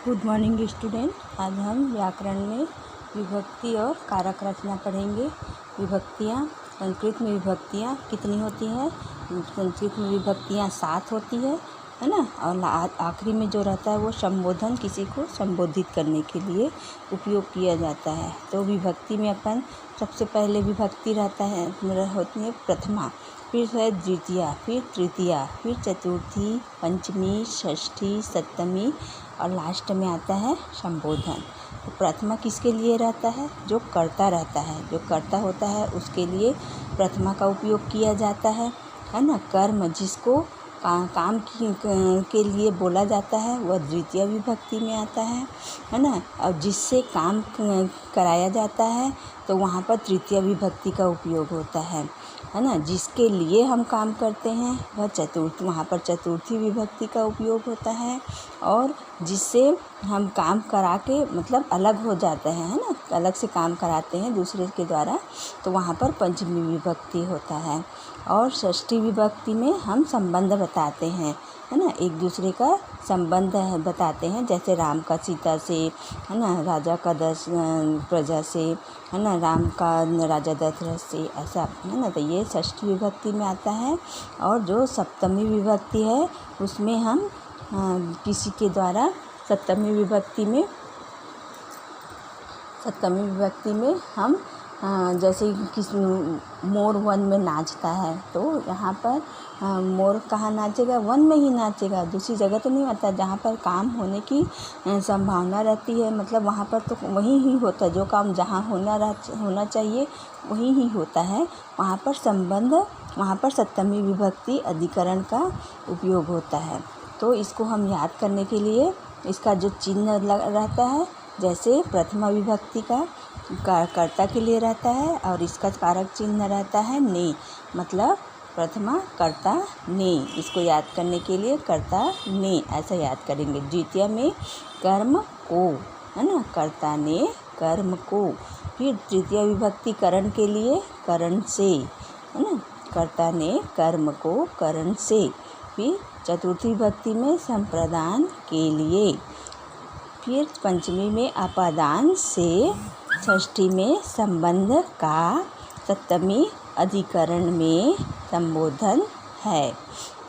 Good morning student. आज हम व्याकरण में विभक्ति और कारक रचना पढ़ेंगे। विभक्तियाँ, संस्कृत में विभक्तियाँ कितनी होती हैं? संस्कृत में विभक्तियाँ 7 होती है ना। और आखिरी में जो रहता है वो संबोधन, किसी को संबोधित करने के लिए उपयोग किया जाता है। तो विभक्ति में अपन सबसे पहले विभक्ति रहता है होती है प्रथमा, फिर है द्वितीया, फिर तृतीया, फिर चतुर्थी, पंचमी, षष्ठी, सप्तमी और लास्ट में आता है संबोधन। तो प्रथमा किसके लिए रहता है? जो कर्ता रहता है, जो कर्ता होता है उसके लिए प्रथमा का उपयोग किया जाता है ना। कर्म जिसको काम के लिए बोला जाता है वह द्वितीय विभक्ति में आता है ना। और जिससे काम कराया जाता है तो वहाँ पर तृतीय विभक्ति का उपयोग होता है ना। जिसके लिए हम काम करते हैं वह वहाँ पर चतुर्थी विभक्ति का उपयोग होता है। और जिससे हम काम करा के मतलब अलग हो जाते हैं, है ना, अलग से काम कराते हैं दूसरे के द्वारा, तो वहाँ पर पंचमी विभक्ति होता है। और षष्ठी विभक्ति में हम संबंध बताते हैं, है ना, एक दूसरे का संबंध बताते हैं। जैसे राम का सीता से, है ना, राजा का प्रजा से, है ना, राम का राजा दशरथ से, ऐसा, है ना। तो ये षष्ठी विभक्ति में आता है। और जो सप्तमी विभक्ति है उसमें हम किसी के द्वारा सप्तमी विभक्ति में हम जैसे मोर वन में नाचता है तो यहाँ पर मोर कहाँ नाचेगा? वन में ही नाचेगा, दूसरी जगह तो नहीं आता। जहाँ पर काम होने की संभावना रहती है, मतलब वहाँ पर तो वहीं ही होता है। जो काम जहाँ होना चाहिए वहीं ही होता है। वहाँ पर संबंध, वहाँ पर सप्तमी विभक्ति अधिकरण का उपयोग होता है। तो इसको हम याद करने के लिए इसका जो चिन्ह रहता है, जैसे प्रथमा विभक्ति का कर्ता के लिए रहता है और इसका कारक चिन्ह रहता है ने, मतलब प्रथमा कर्ता ने। इसको याद करने के लिए कर्ता ने ऐसा याद करेंगे। द्वितीय में कर्म को, है ना, कर्ता ने कर्म को। फिर तृतीय विभक्ति करण के लिए करण से, है ना, कर्ता ने कर्म को करण से। फिर चतुर्थी विभक्ति में संप्रदान के लिए। फिर पंचमी में अपादान से। षष्ठी में संबंध का। सप्तमी अधिकरण में संबोधन है,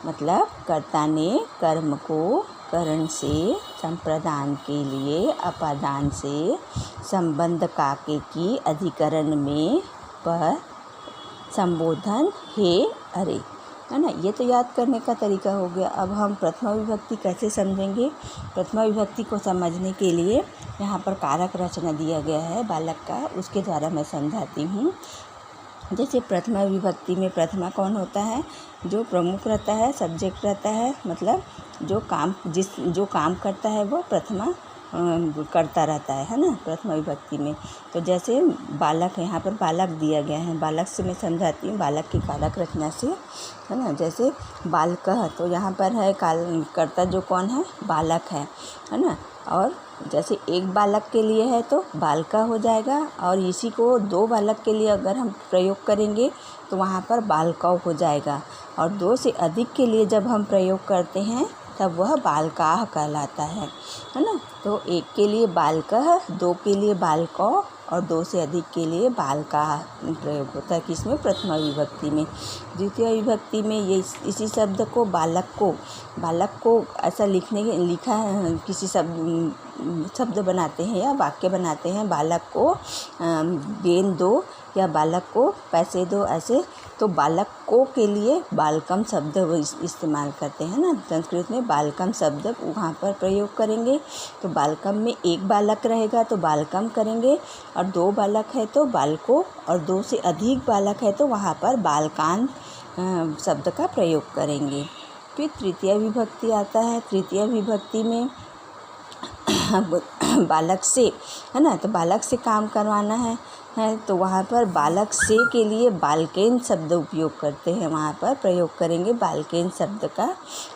मतलब कर्ता ने कर्म को करण से, संप्रदान के लिए अपादान से, संबंध काके की अधिकरण में पर संबोधन हे अरे, है ना। ये तो याद करने का तरीका हो गया। अब हम प्रथमा विभक्ति कैसे समझेंगे? प्रथमा विभक्ति को समझने के लिए यहाँ पर कारक रचना दिया गया है बालक का, उसके द्वारा मैं समझाती हूँ। जैसे प्रथमा विभक्ति में प्रथमा कौन होता है? जो प्रमुख रहता है, सब्जेक्ट रहता है, मतलब जो काम करता है वो प्रथमा करता रहता है ना, प्रथमा विभक्ति में। तो जैसे बालक, यहाँ पर बालक दिया गया है, बालक से मैं समझाती हूँ बालक की कारक रचना से, है ना। जैसे बालकः, तो यहाँ पर है कर्ता जो कौन है? बालक है ना। और जैसे एक बालक के लिए है तो बालका हो जाएगा, और इसी को 2 बालक के लिए अगर हम प्रयोग करेंगे तो वहाँ पर बालकौ हो जाएगा। और 2 से अधिक के लिए जब हम प्रयोग करते हैं तब वह बालकाः कहलाता है ना। तो एक के लिए बालकः, 2 के लिए बालकौ और 2 से अधिक के लिए बालकाः प्रयोग होता है। किसमें? प्रथमा विभक्ति में। द्वितीय विभक्ति में ये इसी शब्द को बालक को ऐसा लिखा है, किसी शब्द बनाते हैं या वाक्य बनाते हैं, बालक को गेंद दो या बालक को पैसे दो, ऐसे। तो बालक को के लिए बालकम शब्द इस्तेमाल करते हैं ना। संस्कृत में बालकम शब्द वहाँ पर प्रयोग करेंगे। तो बालकम में एक बालक रहेगा तो बालकम करेंगे, और 2 बालक है तो बालको, और 2 से अधिक बालक है तो वहाँ पर बालकान शब्द का प्रयोग करेंगे। फिर तृतीय विभक्ति आता है। तृतीय विभक्ति में बालक से, है ना, तो बालक से काम करवाना है तो वहाँ पर बालक से के लिए बालकेन शब्द उपयोग करते हैं, वहाँ पर प्रयोग करेंगे बालकेन शब्द का।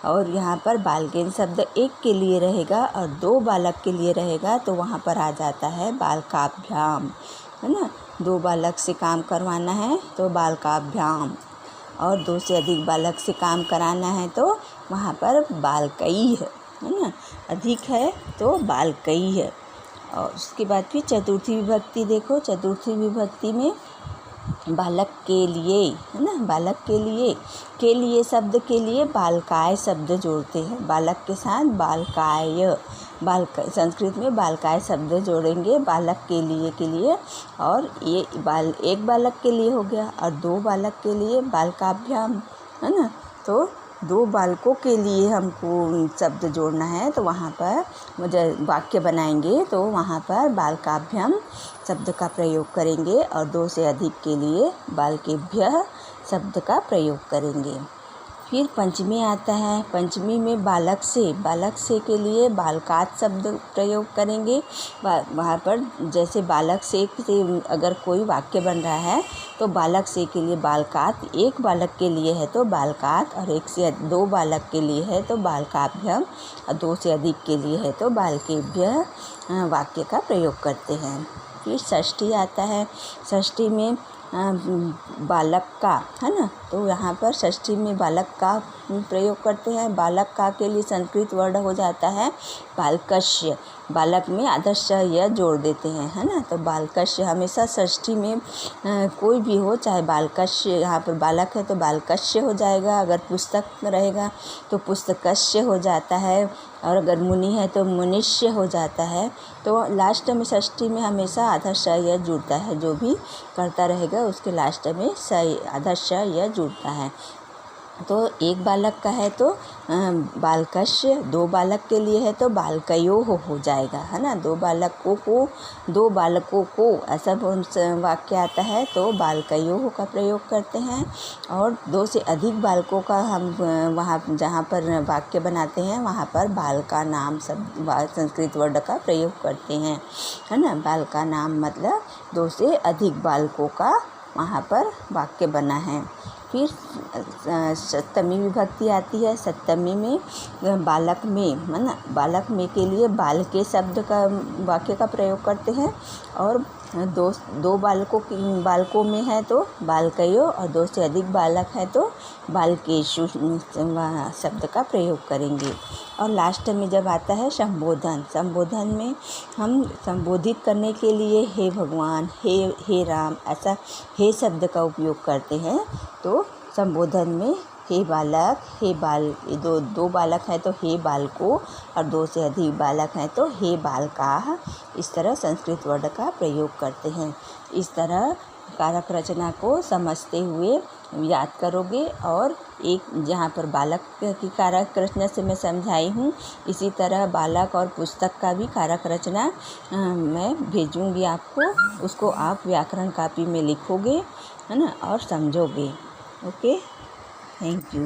और यहाँ पर बालकेन शब्द एक के लिए रहेगा और 2 बालक के लिए रहेगा तो वहाँ पर आ जाता है बालकाभ्याम, है ना। 2 बालक से काम करवाना है तो बालकाभ्याम, और 2 से अधिक बालक से काम कराना है तो वहाँ पर बालकैः है ना, अधिक है तो बालकई है। और उसके बाद फिर चतुर्थी विभक्ति देखो, चतुर्थी विभक्ति में बालक के लिए, है ना, बालक के लिए शब्द के लिए बालकाय शब्द जोड़ते हैं। बालक के साथ बालकाय, संस्कृत में बालकाय शब्द जोड़ेंगे बालक के लिए। और ये एक बालक के लिए हो गया, और 2 बालक के लिए बालकाभ्याम, है ना। तो 2 बालकों के लिए हमको शब्द जोड़ना है, तो वहाँ पर जब वाक्य बनाएंगे तो वहाँ पर बालकाभ्याम शब्द का प्रयोग करेंगे, और 2 से अधिक के लिए बालकेभ्यः शब्द का प्रयोग करेंगे। फिर पंचमी आता है, पंचमी में बालक से के लिए बालकात शब्द प्रयोग करेंगे। वहाँ पर जैसे बालक से अगर कोई वाक्य बन रहा है तो बालक से के लिए बालकात, एक बालक के लिए है तो बालकात, और 1 से 2 बालक के लिए है तो बालकाभ्यम, और 2 से अधिक के लिए है तो बालकेभ्यः वाक्य का प्रयोग करते हैं। फिर षष्ठी आता है, षष्ठी में बालक का, है ना, तो यहाँ पर षष्ठी में बालक का प्रयोग करते हैं। बालक का के लिए संस्कृत वर्ड हो जाता है बालकस्य, बालक में आदर्श यह जोड़ देते हैं, है ना। तो बालकस्य हमेशा षष्ठी में कोई भी हो, चाहे बालकस्य, यहाँ पर बालक है तो बालकस्य हो जाएगा, अगर पुस्तक रहेगा तो पुस्तकस्य हो जाता है, और अगर मुनि है तो मुनिष्य हो जाता है। तो लास्ट में षष्ठी में हमेशा आदर्श यह जुड़ता है, जो भी करता रहेगा उसके लास्ट में आदर्श यह जुड़ता है। तो एक बालक का है तो बालकस्य, 2 बालक के लिए है तो बालकयोः हो जाएगा, है ना। 2 बालकों को ऐसा वाक्य आता है तो बालकयोः का प्रयोग करते हैं। और 2 से अधिक बालकों का हम वहाँ जहाँ पर वाक्य बनाते हैं वहाँ पर बाल का नाम शब्द संस्कृत वर्ड का प्रयोग करते हैं, है ना। बाल का नाम मतलब 2 से अधिक बालकों का वहाँ पर वाक्य बना है। फिर सप्तमी विभक्ति आती है, सप्तमी में बालक में, है ना, बालक में के लिए बालके शब्द का वाक्य का प्रयोग करते हैं। और 2 बालकों में है तो बालकयोः, और 2 से अधिक बालक है तो बालकेषु शब्द का प्रयोग करेंगे। और लास्ट में जब आता है संबोधन में हम संबोधित करने के लिए हे भगवान, हे राम, ऐसा हे शब्द का उपयोग करते हैं। तो संबोधन में हे बालक, दो बालक हैं तो हे बालको, और 2 से अधिक बालक हैं तो हे बालकाः, इस तरह संस्कृत वर्ड का प्रयोग करते हैं। इस तरह कारक रचना को समझते हुए याद करोगे, और एक जहाँ पर बालक की कारक रचना से मैं समझाई हूँ, इसी तरह बालक और पुस्तक का भी कारक रचना मैं भेजूँगी आपको, उसको आप व्याकरण कापी में लिखोगे, है ना, और समझोगे। Okay, thank you.